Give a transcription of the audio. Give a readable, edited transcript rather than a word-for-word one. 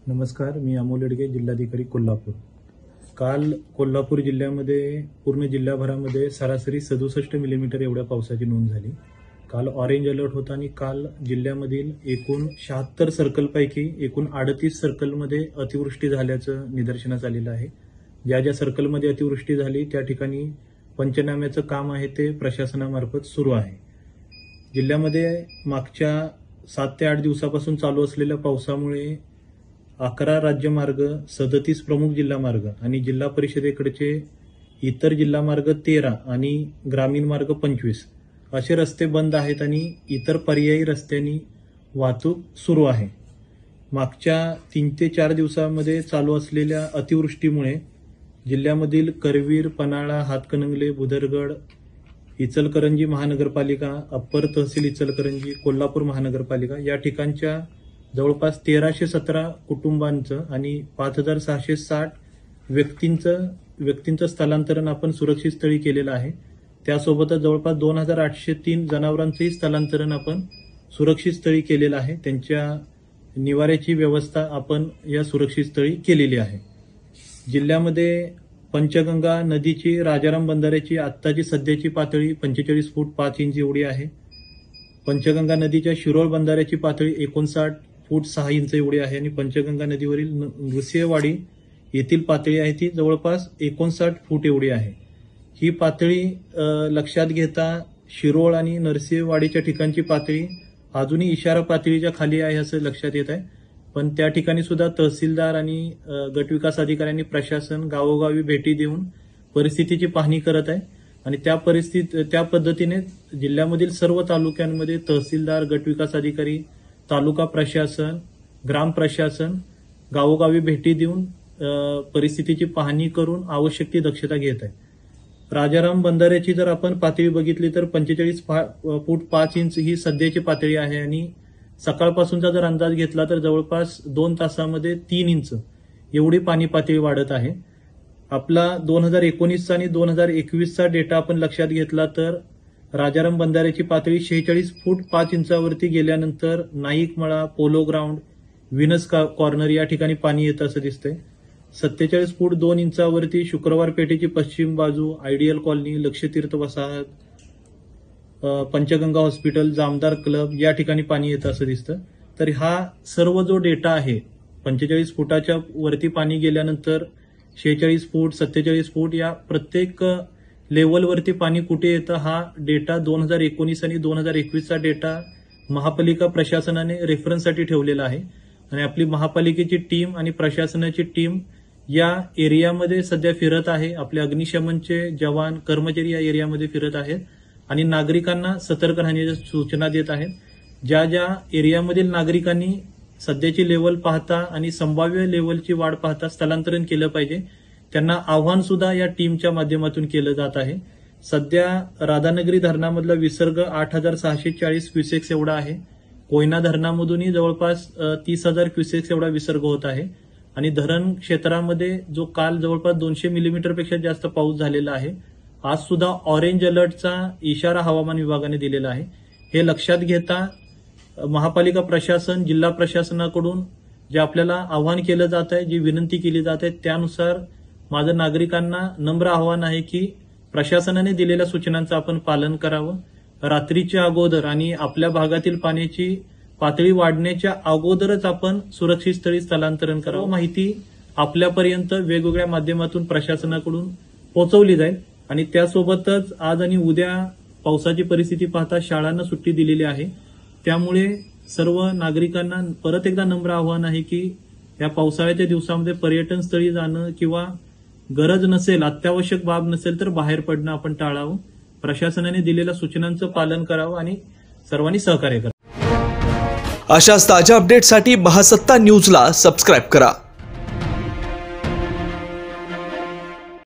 नमस्कार, मी अमोल येडगे, जिल्हाधिकारी कोल्हापूर। काल कोल्हापूर जिल्ह्यामध्ये पूर्ण जिल्हाभरामध्ये सरासरी 67 मिलीमीटर एवढ्या पावसाची नोंद झाली। काल ऑरेंज अलर्ट होता आणि काल जिल्ह्यामधील एकूण 76 सर्कलपैकी एकूण 38 सर्कलमध्ये अतिवृष्टी झाल्याचं निदर्शनास आलेलं आहे। ज्या ज्या सर्कलमध्ये अतिवृष्टी झाली त्या ठिकाणी पंचनाम्याचं काम आहे ते प्रशासनामार्फत सुरू आहे। जिल्ह्यामध्ये मागच्या 7 ते 8 दिवसापासून चालू असलेल्या पावसामुळे 11 राज्यमार्ग, 37 प्रमुख जिल्हा मार्ग आणि जिल्हा परिषदेकडचे इतर जिल्हा मार्ग 13 आणि ग्रामीण मार्ग 25 असे रस्ते बंद आहेत आणि इतर पर्यायी रस्त्यांनी वाहतूक सुरू आहे। मागच्या 3 ते 4 दिवसांमध्ये चालू असलेल्या अतिवृष्टीमुळे जिल्ह्यामधील करवीर, पन्हाळा, हातकणंगले, भुदरगड, इचलकरंजी महानगरपालिका, अप्पर तहसील इचलकरंजी, कोल्हापूर महानगरपालिका या ठिकाणच्या जवळपास 1317 कुटुंबांचं आणि 5660 व्यक्तींचं स्थलांतरण आपण सुरक्षित स्थळी केलेलं आहे। त्यासोबतच जवळपास 2803 जनावरांचंही स्थलांतरण आपण सुरक्षित स्थळी केलेलं आहे। त्यांच्या निवाऱ्याची व्यवस्था आपण या सुरक्षित स्थळी केलेली आहे। जिल्ह्यामध्ये पंचगंगा नदीची राजाराम बंधाऱ्याची आत्ताची सध्याची पातळी 45 फूट 5 इंच एवढी आहे। पंचगंगा नदीच्या शिरोळ बंधाऱ्याची पातळी 59 फूट 6 इंच एवढी आहे आणि पंचगंगा नदीवरील नृसिंहवाडी येथील पातळी आहे ती जवळपास 59 फूट एवढी आहे। ही पातळी लक्षात घेता शिरोळ आणि नरसिंहवाडीच्या ठिकाणची पातळी अजूनही इशारा पातळीच्या खाली आहे असं लक्षात येत आहे। पण त्या ठिकाणी सुद्धा तहसीलदार आणि गटविकास अधिकाऱ्यांनी प्रशासन गावोगावी भेटी देऊन परिस्थितीची पाहणी करत आहे आणि त्या पद्धतीने जिल्ह्यामधील सर्व तालुक्यांमध्ये तहसीलदार, गटविकास अधिकारी, तालुका प्रशासन, ग्राम प्रशासन गावोगावी भेटी देऊन परिस्थितीची पाहणी करून आवश्यक ती दक्षता घेत आहे। राजाराम बंधाऱ्याची जर आपण पातळी बघितली तर 45 फूट 5 इंच ही सध्याची पातळी आहे आणि सकाळपासूनचा जर अंदाज घेतला तर जवळपास 2 तासामध्ये 3 इंच एवढी पाणी पातळी वाढत आहे। आपला 2019 आणि 2021चा डेटा आपण लक्षात घेतला तर राजाराम बंधाऱ्याची पातळी 46 फूट 5 इंचावरती गेल्यानंतर नाईकमळा, पोलो ग्राउंड, विनस कॉर्नर या ठिकाणी पाणी येतं असं दिसतंय। 47 फूट 2 इंचावरती शुक्रवार पेठेची पश्चिम बाजू, आयडियल कॉलनी, लक्षतीर्थ वसाहत, पंचगंगा हॉस्पिटल, जामदार क्लब या ठिकाणी पाणी येतं असं दिसतं। तर हा सर्व जो डेटा आहे 45 फुटाच्या वरती पाणी गेल्यानंतर 46 फूट, 47 फूट या प्रत्येक लेवलवरती पाणी कुठे येतं हा डेटा 2019 आणि 2021चा डेटा महापालिका प्रशासनाने रेफरन्ससाठी ठेवलेला आहे आणि आपली महापालिकेची टीम आणि प्रशासनाची टीम या एरियामध्ये सध्या फिरत आहे। आपले अग्निशमनचे जवान, कर्मचारी या एरियामध्ये फिरत आहेत आणि नागरिकांना सतर्क राहण्याच्या सूचना देत आहेत। ज्या ज्या एरियामधील नागरिकांनी सध्याची लेवल पाहता आणि संभाव्य लेवलची वाढ पाहता स्थलांतरण केलं पाहिजे त्यांना आव्हान सुद्धा या टीमच्या माध्यमातून केलं जात आहे। सध्या राधानगरी धरणामधला विसर्ग 8640 क्युसेक्स एवढा आहे। कोयना धरणामधूनही जवळपास 30,000 क्युसेक्स एवढा विसर्ग होत आहे आणि धरण क्षेत्रामध्ये जो काल जवळपास 200 मिलीमीटरपेक्षा जास्त पाऊस झालेला आहे। आज सुद्धा ऑरेंज अलर्टचा इशारा हवामान विभागाने दिलेला आहे। हे लक्षात घेता महापालिका प्रशासन, जिल्हा प्रशासनाकडून जे आपल्याला आवाहन केलं जात आहे, जी विनंती केली जात आहे त्यानुसार माझं नागरिकांना नम्र आवाहन आहे की प्रशासनाने दिलेल्या सूचनांचं आपण पालन करावं। रात्रीच्या अगोदर आणि आपल्या भागातील पाण्याची पातळी वाढण्याच्या अगोदरच आपण सुरक्षित स्थळी स्थलांतरण करावं। माहिती आपल्यापर्यंत वेगवेगळ्या माध्यमातून प्रशासनाकडून पोहोचवली जाईल आणि त्यासोबतच आज आणि उद्या पावसाची परिस्थिती पाहता शाळांना सुट्टी दिलेली आहे। त्यामुळे सर्व नागरिकांना परत एकदा नम्र आवाहन आहे की या पावसाळ्याच्या दिवसामध्ये पर्यटन स्थळी जाणं किंवा गरज नसेल, अत्यावश्यक बाब नसेल तर बाहेर पडणं आपण टाळावं। प्रशासनाने दिलेल्या सूचनांचं पालन करावं आणि सर्वांनी सहकार्य करावं। अशाच ताज्या अपडेटसाठी महासत्ता न्यूजला सबस्क्राईब करा।